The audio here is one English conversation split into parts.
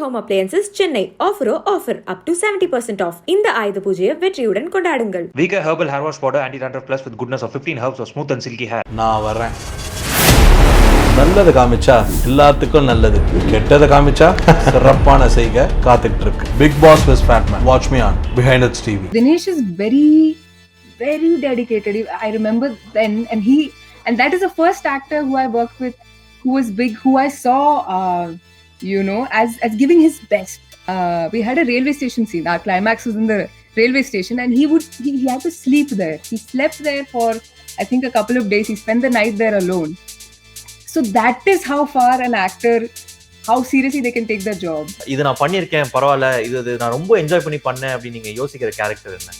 Home Appliances Chennai offer up to 70% off. இந்த ஆயுத பூஜையை வெற்றியுடன் கொண்டாடுங்கள். Vika Herbal Hair Wash Powder Anti-Dandruff Plus with goodness of 15 herbs of smooth and silky hair. நான் வரேன். நல்லது காமிச்சா எல்லாத்துக்கும் நல்லது, கெட்டதை காமிச்சா சிறப்பான செய்க காத்துக்கிட்டு இருக்கு. Big boss with Fatman. Watch me on Behind It TV. Dinesh is very dedicated. I remember then, and that is the first actor who I worked with who was big, who I saw as giving his best. We had a railway station scene. Our climax was in the railway station, and he had to sleep there. He slept there for I think a couple of days. He spent the night there alone. So that is how far an actor, how seriously they can take their job. இது நான் பண்ணியிருக்கேன், பரவாயில்ல, இது நான் ரொம்ப enjoy பண்ணி பண்ணேன் அப்படி நீங்க யோசிக்கிற கேரக்டர் என்ன?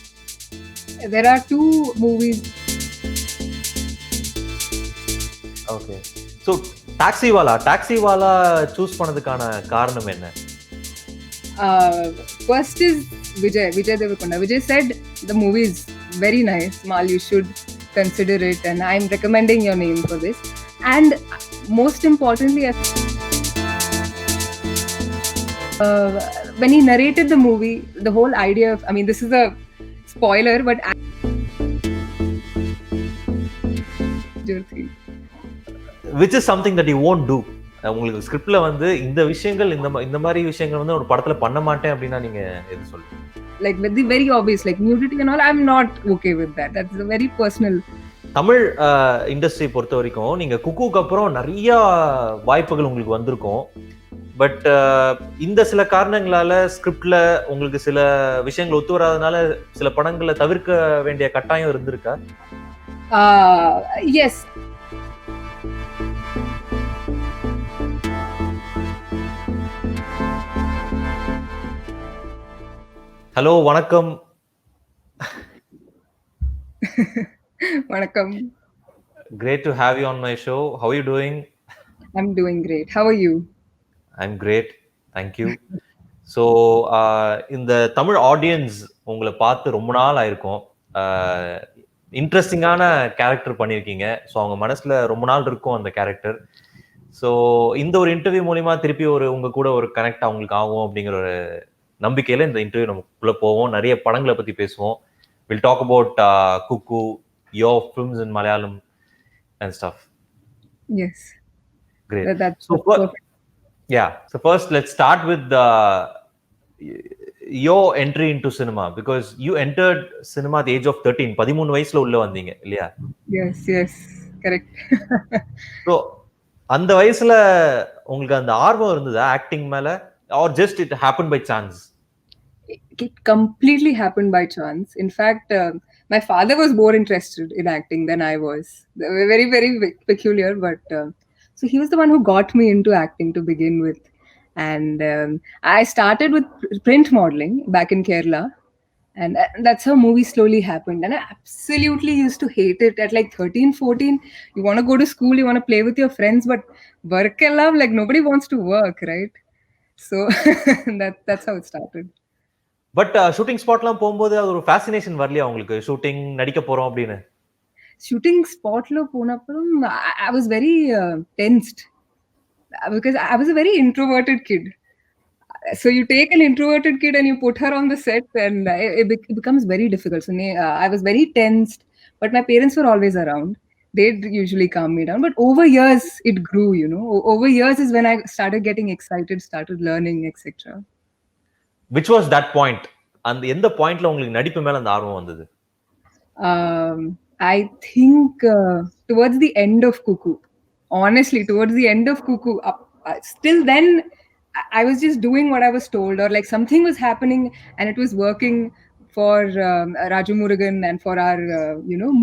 There are two movies. Okay. So Taxiwaala choose பண்ணதுக்கான காரணம் என்ன? First is Vijay Deverakonda. Vijay said the movie is very nice, Mal, you should consider it, and I'm recommending your name for this. And most importantly, when he narrated the movie, the whole idea of, I mean, this is a spoiler, but which is something that you won't do. உங்களுக்கு ஸ்கிரிப்ட்ல வந்து இந்த விஷயங்கள், இந்த மாதிரி விஷயங்கள் வந்து ஒரு படத்துல பண்ண மாட்டேன் அப்படின்னா நீங்க எது சொல்லுங்க? Like with the very obvious, like nudity and all, I'm not okay with that. That's a very personal. Tamil industry பொறுத்த வரைக்கும் நீங்க குக்குக்கு அப்புறம் நிறைய வாய்ப்புகள் உங்களுக்கு வந்திருக்கும். பட் இந்த சில காரணங்களால ஸ்கிரிப்ட்ல உங்களுக்கு சில விஷயங்கள் ஒத்து வராதனால சில படங்களை தவிர்க்க வேண்டிய கட்டாயம் இருந்திருக்கா? Yes. ஹலோ, வணக்கம். Vanakkam. Great to have you on my show. How are you doing? I'm doing great. How are you? I'm great. Thank you. So, இந்த தமிழ் ஆடியன்ஸ் உங்களை பார்த்து ரொம்ப நாள் ஆயிருக்கும். இன்ட்ரெஸ்டிங்கான கேரக்டர் பண்ணியிருக்கீங்க. ஸோ அவங்க மனசுல ரொம்ப நாள் இருக்கும் அந்த கேரக்டர். ஸோ இந்த ஒரு இன்டர்வியூ மூலியமா திருப்பி உங்க கூட ஒரு கனெக்ட் அவங்களுக்கு ஆகும் அப்படிங்கிற ஒரு நம்பிக்கையில இந்த இன்டர்வியூ நமக்குள்ள போவோம். நிறைய படங்களை பத்தி பேசுவோம். We'll talk about Kuku, your films in Malayalam and stuff. Yes. Great. That's so perfect. Yeah. So first, let's start with your entry into cinema, because you entered cinema at the age of 13. 13 வயசுல உள்ள வந்தீங்க இல்லையா? Yes. Correct. So அந்த வயசுல உங்களுக்கு அந்த ஆர்வம் இருந்ததா ஆக்டிங் மேல, or just it happened by chance? It completely happened by chance. In fact, my father was more interested in acting than I was. Very, very peculiar, but so he was the one who got me into acting to begin with. And I started with print modeling back in Kerala. And that's how movies slowly happened. And I absolutely used to hate it at like 13, 14. You want to go to school, you want to play with your friends, but work and love, like nobody wants to work, right? So that's how it started. But shooting ஸ்பாட்லாம் போகும்போது அது ஒரு fascination வரலையா உங்களுக்கு, shooting நடிக்க போறோம் அப்படின்னு? Shooting ஸ்பாட்ல போனப்பறம் I was very tensed because I was a very introverted kid. So you take an introverted kid and you put her on the set, and it becomes very difficult. So I was very tensed, but my parents were always around. They'd usually calm me down. But over years, it grew, Over years is when I started getting excited, started learning, etc. Which was that point? அந்த எந்த பாயிண்ட்ல உங்களுக்கு நடிப்பு மேல அந்த ஆர்வம் வந்தது? I think towards the end of Kuku. Honestly, towards the end of Kuku. Still then, I was just doing what I was told, or like something was happening and it was working for Raju Murugan and for our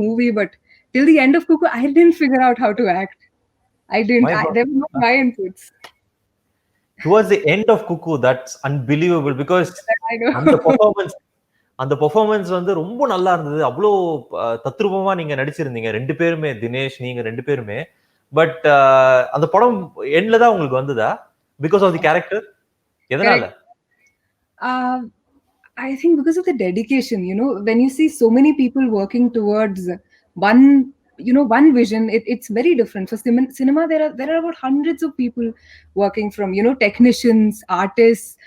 movie. But till the end of Kuku, I didn't figure out how to act. There were no my inputs. Towards the end of Kuku, that's unbelievable, because அந்த performance வந்து ரொம்ப நல்லா இருந்தது. அவ்வளோ தத்ரூபமா நீங்க நடிச்சிருந்தீங்க ரெண்டு பேருமே, தினேஷ் நீங்க ரெண்டு பேருமே. பட் அந்த படம் எண்ட்ல தான் உங்களுக்கு வந்ததா? Because of the character? எதனால? I think because of the dedication, when you see so many people working towards one one vision. It's very different. For cinema, there are about hundreds of people working, from technicians, artists,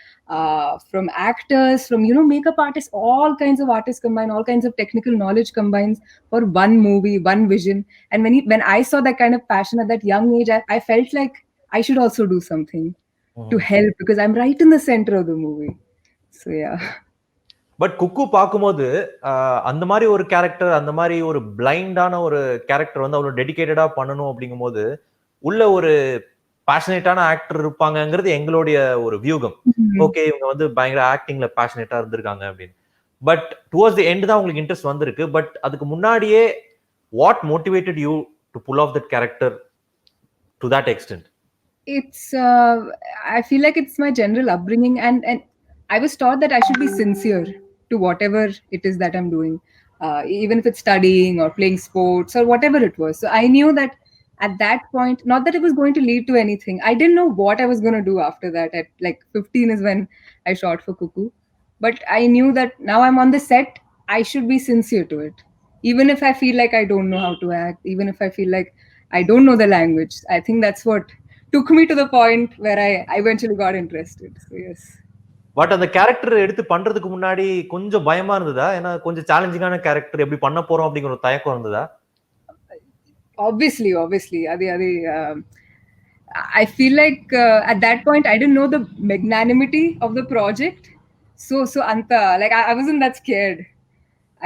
from actors, from makeup artists, all kinds of artists combine, all kinds of technical knowledge combines for one movie, one vision. And when I saw that kind of passion at that young age, I felt like I should also do something to help, because I'm right in the center of the movie. So yeah. But குக்கு பார்க்கும்போது அந்த மாதிரி ஒரு character, அந்த மாதிரி ஒரு பிளைண்டான ஒரு character வந்து அவ்வளவு டெடிகேட்டடா பண்ணணும் அப்படிங்கும்போது உள்ள ஒரு பேஷனேட்டான ஆக்டர் இருப்பாங்கங்கிறது எங்களுடைய ஒரு வியூகம். ஓகே, இவங்க வந்து பயங்கர ஆக்டிங்ல பேஷனேட்டா இருந்திருக்காங்க அப்படின்னு. பட் டுவர்ட்ஸ் தி எண்ட் தான் உங்களுக்கு இன்ட்ரெஸ்ட் வந்திருக்கு. பட் அதுக்கு முன்னாடியே what motivated you to pull off that character to that extent? It's I feel like it's my general upbringing, and I was taught that I should be sincere to whatever it is that I'm doing, even if it's studying or playing sports or whatever it was. So I knew that at that point, not that it was going to lead to anything. I didn't know what I was going to do after that. At like 15 is when I shot for Cuckoo. But I knew that now I'm on the set, I should be sincere to it. Even if I feel like I don't know how to act, even if I feel like I don't know the language. I think that's what took me to the point where I eventually got interested. So yes. But அந்த character எடுத்து பண்றதுக்கு முன்னாடி கொஞ்சம் பயமா இருந்ததா? ஏன்னா கொஞ்சம் சேலஞ்சிங்கான character, எப்படி பண்ண போறோம் அப்படிங்கிற ஒரு தயக்கம் இருந்ததா? Obviously. I feel like at that point I didn't know the magnanimity of the project. So anta, like I wasn't that scared.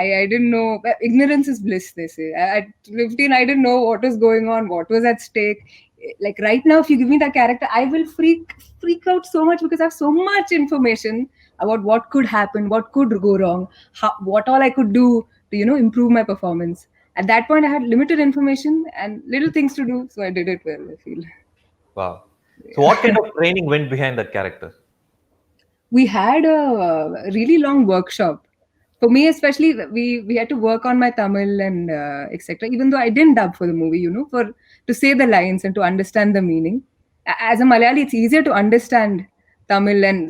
I didn't know. Ignorance is bliss, they say. At 15, I didn't know what was going on, what was at stake. Like right now, if you give me that character, I will freak out so much, because I have so much information about what could happen, what could go wrong, what all I could do to improve my performance. At that point, I had limited information and little things to do, so I did it well, I feel. Wow. So what kind of training went behind that character? We had a really long workshop. For me especially, we had to work on my Tamil and etc. Even though I didn't dub for the movie, to say the lines and to understand the meaning. As a Malayali, it's easier to understand Tamil and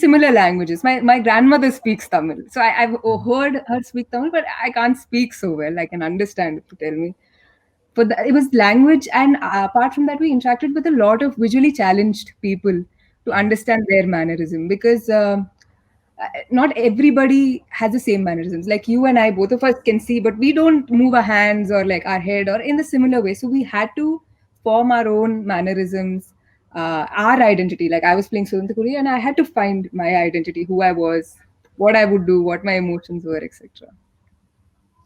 similar languages. My grandmother speaks Tamil, so I've heard her speak Tamil, but I can't speak so well. I can understand if you tell me. But it was language, and apart from that, we interacted with a lot of visually challenged people to understand their mannerism, because not everybody has the same mannerisms. Like you and I, both of us can see, but we don't move our hands or like our head or in the similar way. So we had to form our own mannerisms, our identity. Like I was playing Sudhantha and I had to find my identity, who I was, what I would do, what my emotions were, etc.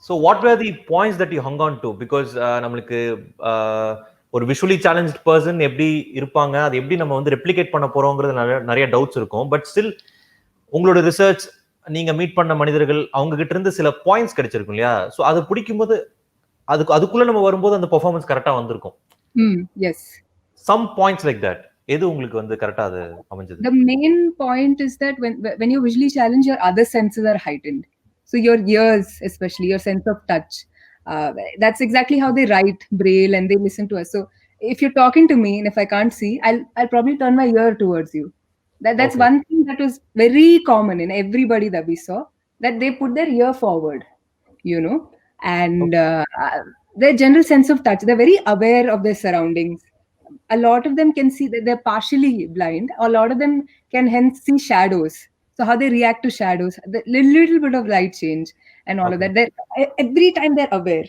So what were the points that you hung on to? Because நம்மளுக்கு ஒரு visually challenged person எப்படி இருப்பாங்க, அது எப்படி நம்ம வந்து replicate பண்ண போறோங்கிறது நிறைய டவுட்ஸ் இருக்கும். பட் ஸ்டில் உங்களோட ரிசர்ச், நீங்க மீட் பண்ண மனிதர்கள், அவங்க கிட்ட இருந்து சில பாயிண்ட்ஸ் கிடைச்சிருக்கும் இல்லையா? சோ அது பிடிக்கும்போது அதுக்குள்ள நம்ம வரும்போது அந்த பெர்ஃபார்மன்ஸ் கரெக்டா வந்திருக்கும். Yes. Some points like that. எது உங்களுக்கு வந்து கரெக்டா அது அமைஞ்சது? The main point is that when you're visually challenged, your other senses are heightened. So your ears, especially your sense of touch, that's exactly how they write Braille and they listen to us. So if you're talking to me and if I can't see, I'll probably turn my ear towards you. That's okay. One thing that was very common in everybody that we saw, that they put their ear forward, and their general sense of touch. They're very aware of their surroundings. A lot of them can see that they're partially blind. A lot of them can hence see shadows. So how they react to shadows, the little bit of light change and all of that. Every time they're aware.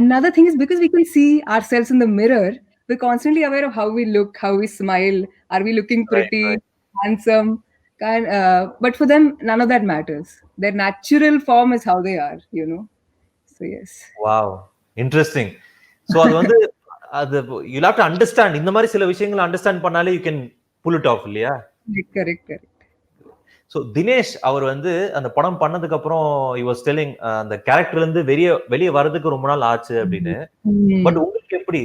Another thing is, because we can see ourselves in the mirror, we're constantly aware of how we look, how we smile. Are we looking pretty? Right. Handsome, but for them none of that matters. Their natural form is how they are, So yes. Wow, interesting. So அது you'll have to understand. இந்த மாதிரி சில விஷயங்களை understand பண்ணாலே you can pull it off, இல்லையா? Correct. So Dinesh அவர் வந்து அந்த படம் பண்ணதுக்கு அப்புறம் he was telling அந்த கேரக்டர்ல இருந்து வெளியே வரதுக்கு ரொம்ப நாள் ஆச்சு அப்படின்னு. பட் உங்களுக்கு எப்படி?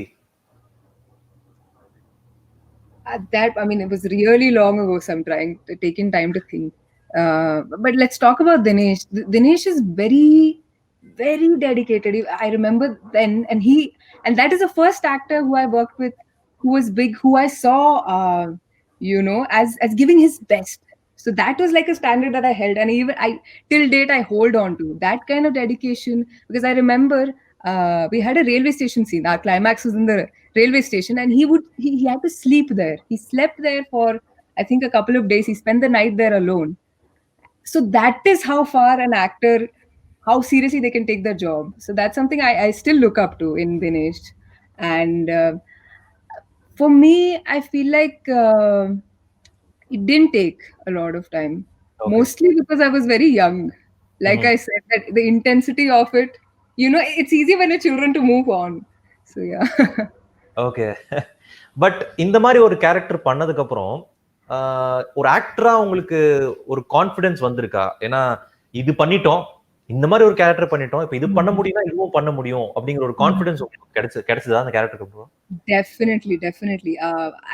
That, I mean, it was really long ago, so I'm taking time to think. But let's talk about Dinesh. Dinesh is very, very dedicated. I remember then, and that is the first actor who I worked with, who was big, who I saw, as giving his best. So that was like a standard that I held, and even till date I hold on to that kind of dedication, because I remember we had a railway station scene. Our climax was in the railway station, and he had to sleep there. He slept there for, I think, a couple of days. He spent the night there alone. So that is how far an actor, how seriously they can take their job. So that's something I still look up to in Dinesh. And for me, I feel like it didn't take a lot of time. Okay. Mostly because I was very young. Like I said, that the intensity of it, it's easy when you're children to move on. So yeah. Okay. But இந்த மாதிரி ஒரு character பண்ணதுக்கு அப்புறம் ஒரு ஆக்டரா உங்களுக்கு ஒரு confidence வந்திருக்கா? ஏன்னா இது பண்ணிட்டோம், இந்த மாதிரி ஒரு கேரக்டர் பண்ணிட்டோம், இப்ப இது பண்ண முடியும்னா இதுவும் பண்ண முடியும் அப்படிங்கிற ஒரு கான்ஃபிடன்ஸ் உங்களுக்கு கிடைச்சதா அந்த கேரக்டருக்கு அப்புறம்? Definitely.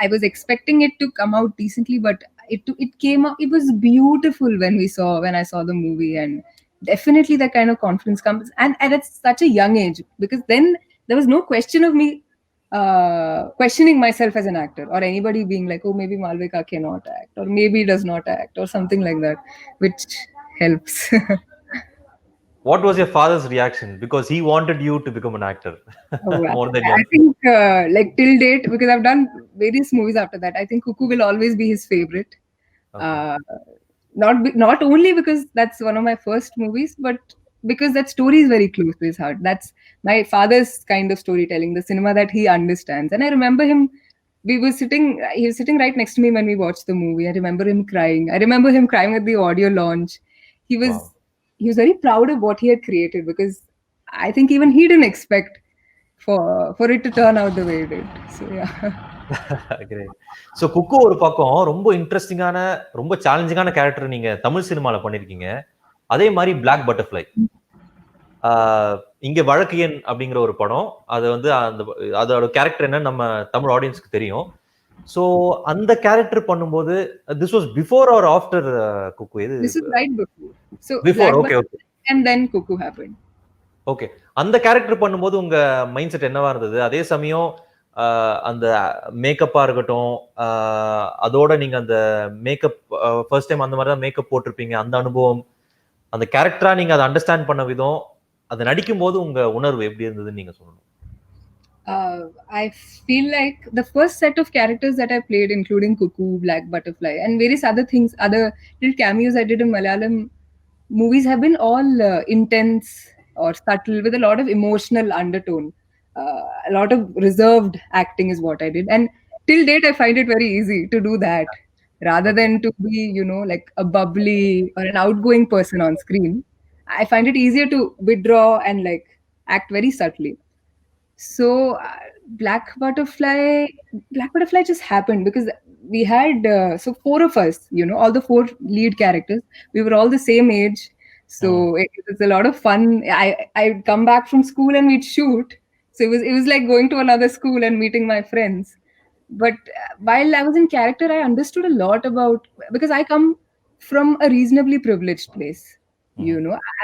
I was expecting it to come out decently, but it came out. It was beautiful when I saw the movie, and definitely that kind of confidence comes, and at such a young age, because then there was no question of me questioning myself as an actor, or anybody being like, oh, maybe Malvika cannot act, or maybe does not act, or something like that, which helps. What was your father's reaction? Because he wanted you to become an actor. More than I think like till date, because I've done various movies after that, I think Cuckoo will always be his favorite. Okay. Not only because that's one of my first movies, but because that story is very close to his heart. That's my father's kind of storytelling, the cinema that he understands. And I remember him, he was sitting right next to me when we watched the movie. I remember him crying. I remember him crying at the audio launch. He was very proud of what he had created, because I think even he didn't expect for it to turn out the way it did. So yeah. Great. So குக்கு ஒரு பக்கம் ரொம்ப இன்ட்ரெஸ்டிங்கான, ரொம்ப சேலஞ்சிங்கான character நீங்க தமிழ் சினிமால பண்ணிருக்கீங்க. அதே மாதிரி பிளாக் பட்டர்ஃப்ளை, இங்க வழக்கு எண் அப்படிங்கிற ஒரு படம், அது வந்து அதோட கேரக்டர் என்ன நம்ம தமிழ் ஆடியன்ஸ்க்கு தெரியும். சோ அந்த கேரக்டர் பண்ணும்போது this was before or after குக்கு? இது This is right before. So before. Black Okay. Butterfly, and then Cuckoo happened. Okay. அந்த கேரக்டர் பண்ணும்போது உங்க மைண்ட் செட் என்னவா இருந்தது? அதே சமயம் அந்த மேக்கப்பா இருக்கட்டும், அதோட நீங்க அந்த மேக்கப் ஃபர்ஸ்ட் டைம் அந்த மாதிரி தான் மேக்கப் போட்டிருப்பீங்க, அந்த அனுபவம், அந்த கேரக்டரா நீங்க அதை அண்டர்ஸ்டாண்ட் பண்ண விதம், அதை நடிக்கும் போது உங்க உணர்வு எப்படி இருந்ததுன்னு நீங்க சொல்லணும். I feel like the first set of characters that I played, including Cuckoo, Black Butterfly, and various other things, other little cameos I did in Malayalam movies, have been all intense or subtle, with a lot of emotional undertone. A lot of reserved acting is what I did. And till date, I find it very easy to do that, rather than to be, like a bubbly or an outgoing person on screen. I find it easier to withdraw and like act very subtly. So Black Butterfly just happened because we had so four of us, all the four lead characters, we were all the same age. So it was a lot of fun. I'd come back from school and we'd shoot. So it was like going to another school and meeting my friends. But while I was in character, I understood a lot about, because I come from a reasonably privileged place.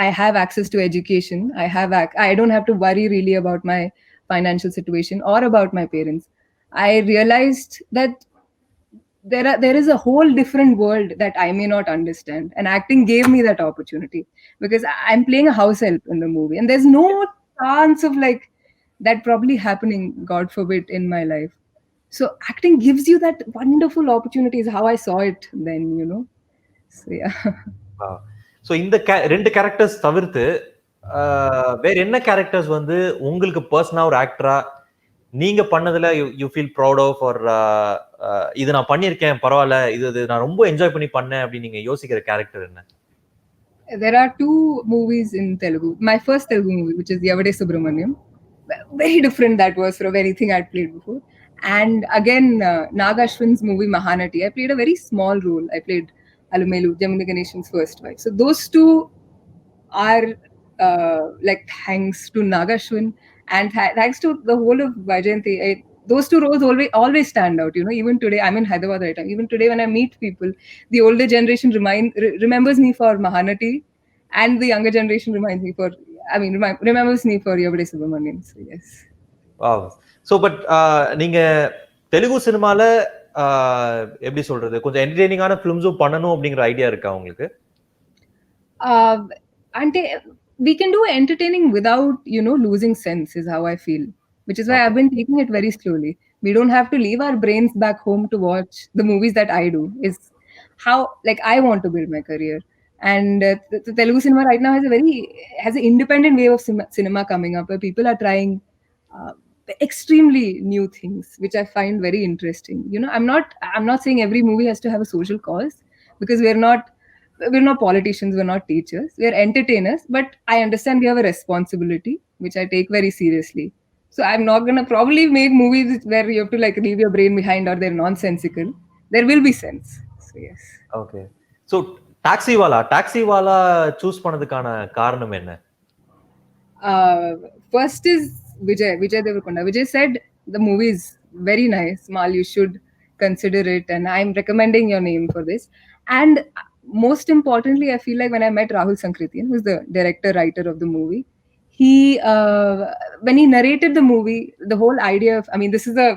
I have access to education. I don't have to worry really about my financial situation or about my parents. I realized that there is a whole different world that I may not understand, and acting gave me that opportunity, because I'm playing a house help in the movie, and there's no chance of like that probably happening, God forbid, in my life. So acting gives you that wonderful opportunity, is how I saw it then. So yeah. So இந்த ரெண்டு characters தவிர்த்து வேற என்ன characters வந்து உங்களுக்கு பர்சனலா ஒரு ஆக்டரா நீங்க பண்ணதுல you feel proud of, or இது நான் பண்ணியிருக்கேன் பரவாயில்ல, இது நான் ரொம்ப என்ஜாய் பண்ணி பண்ணேன் அப்படின்னு நீங்க யோசிக்கிற கேரக்டர் என்ன? There are two movies in Telugu. My first Telugu movie, which is Yavade Subramaniam, very different that was from anything I'd played before. And again, Nag Ashwin's movie Mahanati, I played a very small role. I played Alumelu, Gemini Ganeshan's first wife. So those two are like thanks to Nag Ashwin, and thanks to the whole of Vajayanti. Those two roles always stand out. Even today, I'm in Hyderabad right now. Even today, when I meet people, the older generation remembers me for Mahanati, and the younger generation remembers me for Yavade Subramaniam. So yes. Wow. So but நீங்க தெலுங்கு சினிமால எப்படி சொல்றது, கொஞ்சம் என்டர்டெய்னிங்கான ஃபிலிம்ஸும் பண்ணணும் அப்படிங்கிற idea இருக்கா உங்களுக்கு? అంటే we can do entertaining without, you know, losing sense, is how I feel, which is why I've been taking it very slowly. We don't have to leave our brains back home to watch the movies that I do, is how, like, I want to build my career. And the Telugu cinema right now has an independent wave of cinema coming up, where people are trying uh, extremely new things, which I find very interesting. You know, I'm not saying every movie has to have a social cause, because we're not politicians, we're not teachers, we're entertainers, but I understand we have a responsibility, which I take very seriously. So I'm not going to probably make movies where you have to like leave your brain behind, or they're nonsensical. There will be sense. So yes. Okay. So Taxiwaala choose பண்ணதுக்கான காரணம் என்ன? First is Vijay Deverakonda. Vijay said the movie is very nice, Mal, you should consider it, and I'm recommending your name for this. And most importantly, I feel like when I met Rahul Sankrithian, who's the director writer of the movie, he when he narrated the movie, the whole idea of, I mean, this is a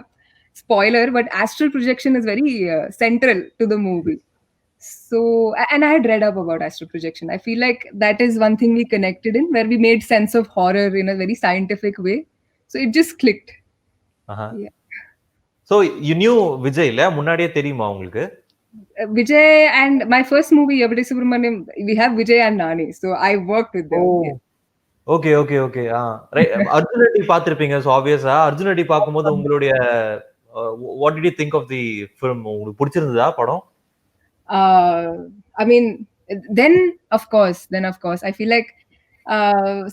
spoiler, but astral projection is very central to the movie. So, and I had read up about astral projection. I feel like that is one thing we connected in, where we made sense of horror in a very scientific way. So it just clicked. Yeah. So you new Vijay இல்ல, முன்னாடியே தெரியுமா உங்களுக்கு? Vijay and my first movie, Yabadi Subramaniam, we have Vijay and Nani. So I worked with them. Yeah. Okay okay okay. Arjun Reddy பார்த்திருப்பீங்க. So ஆப்வியஸா அர்ஜுன் ரெட்டி பார்க்கும்போது உங்களுடைய what did you think of the film? உங்களுக்கு பிடிச்சிருந்ததா படம்? I mean, then of course, I feel like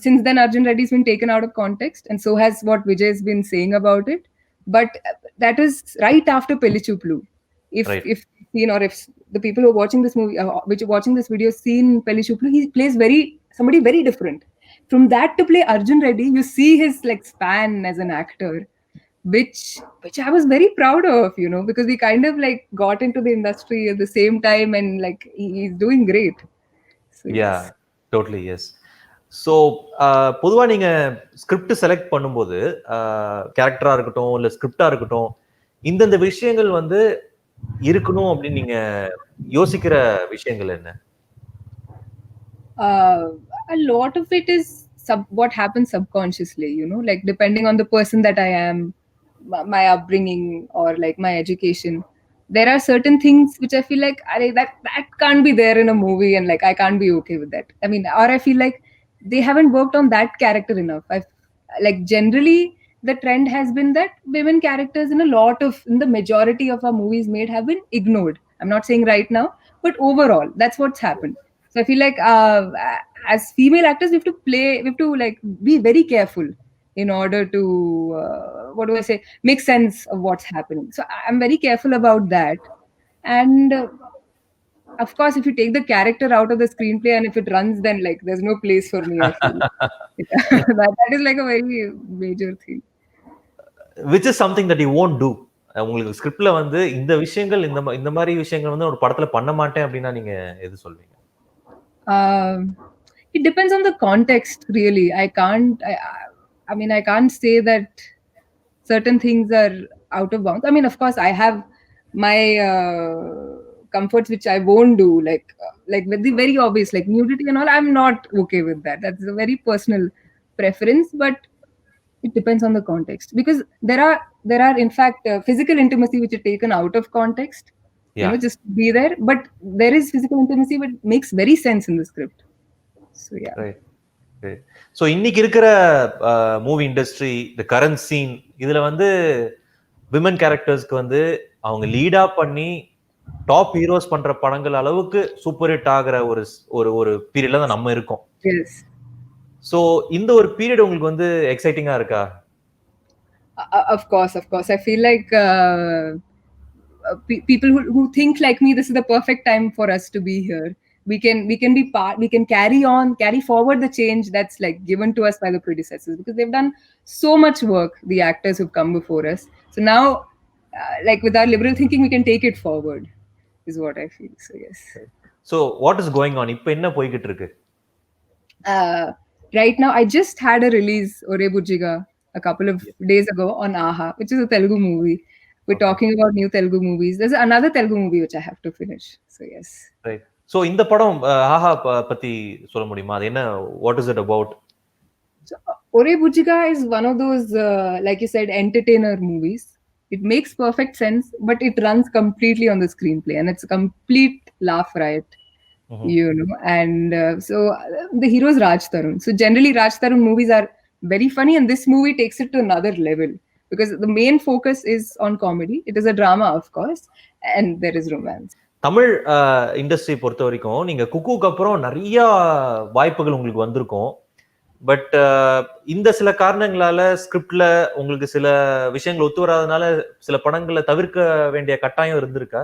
since then Arjun Reddy's been taken out of context, and so has what Vijay's been saying about it. But that is right after Pelli Choopulu. If you know, if the people who are watching this movie, which are watching this video, seen Pelli Choopulu, he plays somebody very different. From that to play Arjun Reddy, you see his like span as an actor, which I was very proud of, you know, because we kind of like got into the industry at the same time, and like he's doing great. So, yeah, totally, yes. So பொதுவா நீங்க script select பண்ணும்போது, கேரக்டரா இருக்கட்டும் இல்ல ஸ்கிரிப்டா இருக்கட்டும், இந்தந்த விஷயங்கள் வந்து இருக்கணும் அப்படின்னு நீங்க யோசிக்கிற விஷயங்கள் என்ன? A lot of it is what happens subconsciously, you know, like depending on the person that I am, my upbringing, or like my education. There are certain things which I feel like that can't be there in a movie, and like I can't be okay with that. I mean, or I feel like they haven't worked on that character enough. Like generally the trend has been that women characters in the majority of our movies made have been ignored. I'm not saying right now, but overall that's what's happened. So I feel like as female actors we have to like be very careful in order to make sense of what's happening. So I'm very careful about that. And of course, if you take the character out of the screenplay and if it runs, then like there's no place for me, I feel. that is like a very major thing. Which is something that you won't do. உங்களுக்கு ஸ்கிரிப்ட்ல வந்து இந்த விஷயங்கள், இந்த மாதிரி விஷயங்கள் வந்து ஒரு படத்துல பண்ண மாட்டேன் அப்படின்னா நீங்க எது சொல்வீங்க? It depends on the context, really. I mean, I can't say that certain things are out of bounds. I mean, of course, I have my comforts which I won't do, like with the very obvious, like nudity and all. I'm not okay with that. That's a very personal preference, but it depends on the context, because there are in fact physical intimacy which is taken out of context. Yeah. You know, just be there, but there is physical intimacy which makes very sense in the script. So yeah. Right. So இன்னைக்கு இருக்கிற movie industry, the current scene, இதுல வந்து women கேரக்டர்ஸ்க்கு வந்து அவங்க லீடா பண்ணி top heroes பண்ற படங்கள் அளவுக்கு சூப்பர் ஹிட் ஆகிற ஒரு பீரியட்ல தான் நம்ம இருக்கோம். ஸோ இந்த ஒரு பீரியட் உங்களுக்கு வந்து எக்ஸைட்டிங்கா இருக்கா? Of course. I feel like people who think like me, this is the perfect time for us to be here. We can be part, we can carry forward the change that's like given to us by the predecessors, because they've done so much work, the actors who've come before us. So now like with our liberal thinking, we can take it forward, is what I feel. So yes. So what is going on? இப்போ என்ன போயிட்டு இருக்கு? Right now I just had a release, Ore Bujjiga, a couple of days ago on AHA, which is a Telugu movie. We're talking about new Telugu movies. There's another Telugu movie which I have to finish. So yes. Right. So இந்த படம் ஆஹா பத்தி சொல்ல முடியுமா? அது என்ன, what is it about? So, Ore Bujika is one of those, like you said, entertainer movies. It makes perfect sense, but it runs completely on the screenplay, and it's a complete laugh riot, you know. And the hero is Raj Tarun. So generally, Raj Tarun movies are very funny, and this movie takes it to another level because the main focus is on comedy. It is a drama, of course, and there is romance. Tamil industry பொறுத்த வரைக்கும் நீங்க குக்குக்கு அப்புறம் நிறைய வாய்ப்புகள் உங்களுக்கு வந்திருக்கும். But இந்த சில காரணங்களால ஸ்கிரிப்ட்ல உங்களுக்கு சில விஷயங்கள் ஒத்து வராதனால சில படங்களை தவிர்க்க வேண்டிய கட்டாயம் இருந்திருக்கா?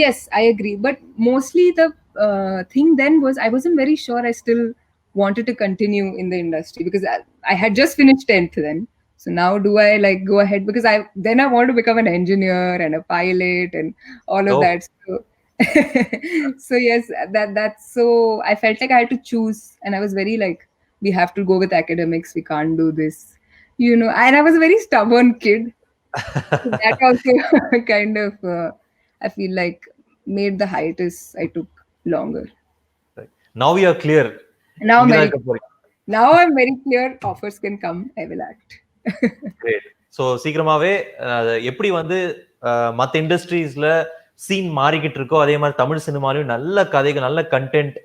Yes, I agree. But mostly the thing then was I wasn't very sure I still wanted to continue in the industry because I had just finished 10th then. So now do I like go ahead because I wanted to become an engineer and a pilot and all of Oh. that. So yes, that's so I felt like I had to choose, and I was very like, we have to go with academics. We can't do this, you know. And I was a very stubborn kid. So that also kind of I feel like made the hiatus I took longer. Now you are clear. Now I'm இங்கதான் very, இருக்க போறீங்க. now I'm very clear. Offers can come. I will act. Great. So சீக்கிரமாவே எப்படி வந்து மற்ற இண்டஸ்ட்ரீஸ்ல scene மாறிக்கிட்டு இருக்கோ அதே மாதிரி தமிழ் சினிமாலையும் நல்ல கதைகள், நல்ல கண்டென்ட்,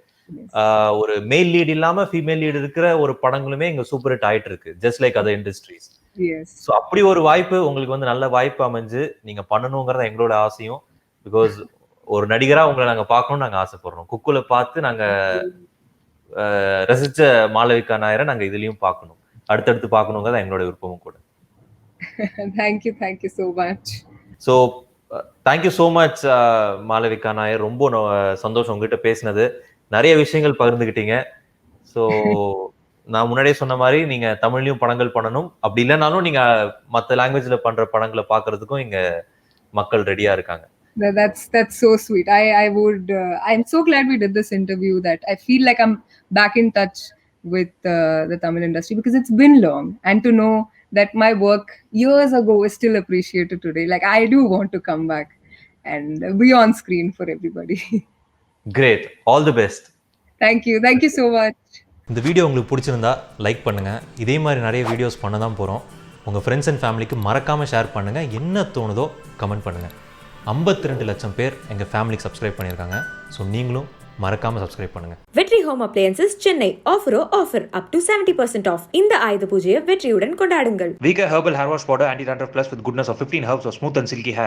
ஒரு மேல் லீட் இல்லாம ஃபீமேல் லீட் இருக்கிற ஒரு படங்களுமே இங்க சூப்பர் ஹிட் ஆயிட்டு இருக்கு, just like other industries. Yes. So அப்படி ஒரு வாய்ப்பு உங்களுக்கு வந்து நல்ல வாய்ப்பு அமைஞ்சு நீங்க பண்ணணுங்கிறத எங்களோட ஆசையும். பிகாஸ் ஒரு நடிகரா உங்களை நாங்க பார்க்கணும்னு நாங்க ஆசைப்படுறோம். குக்குல பார்த்து நாங்க ரசிச்ச மாளவிகா நாயரை நாங்க இதுலயும் பார்க்கணும், அடுத்தடுத்து பார்க்கணுங்கிறத எங்களோட விருப்பமும் கூட. Thank you so much. So thank you so much Malavika Nair. ரொம்ப சந்தோஷம் உங்ககிட்ட பேசினது. நிறைய விஷயங்கள் பகிர்ந்துக்கிட்டீங்க. ஸோ நான் முன்னாடியே சொன்ன மாதிரி நீங்க தமிழ்லயும் படங்கள் பண்ணணும், அப்படி இல்லைனாலும் நீங்க மற்ற லாங்குவேஜ்ல பண்ற படங்களை பார்க்கறதுக்கும் இங்க மக்கள் ரெடியா இருக்காங்க. That's so sweet. I'm so glad we did this interview that I feel like I'm back in touch with the Tamil industry because it's been long, and to know that my work years ago is still appreciated today. Like I do want to come back and be on screen for everybody. Great. All the best. Thank you so much. இந்த video உங்களுக்கு பிடிச்சிருந்தா like பண்ணுங்கள். இதே மாதிரி நிறைய videos பண்ண தான் போகிறோம். உங்கள் ஃப்ரெண்ட்ஸ் அண்ட் ஃபேமிலிக்கு மறக்காமல் ஷேர் பண்ணுங்கள். என்ன தோணுதோ கமெண்ட் பண்ணுங்கள். 52 லட்சம் பேர் எங்கள் ஃபேமிலிக்கு சப்ஸ்கிரைப் பண்ணியிருக்காங்க. ஸோ நீங்களும் மறக்காமல் சப்ஸ்கிரைப் பண்ணுங்கள். வெற்றி ஹோம் அப்ளையன்சஸ் சென்னை ஆஃபரோ ஆஃபர் அப் டு 70% ஆஃப். இந்த ஆயுத பூஜையை வெற்றியுடன் கொண்டாடுங்கள். Vega Herbal Hair Wash Powder Anti-Dandruff Plus with goodness of 15 herbs for smooth and silky hair.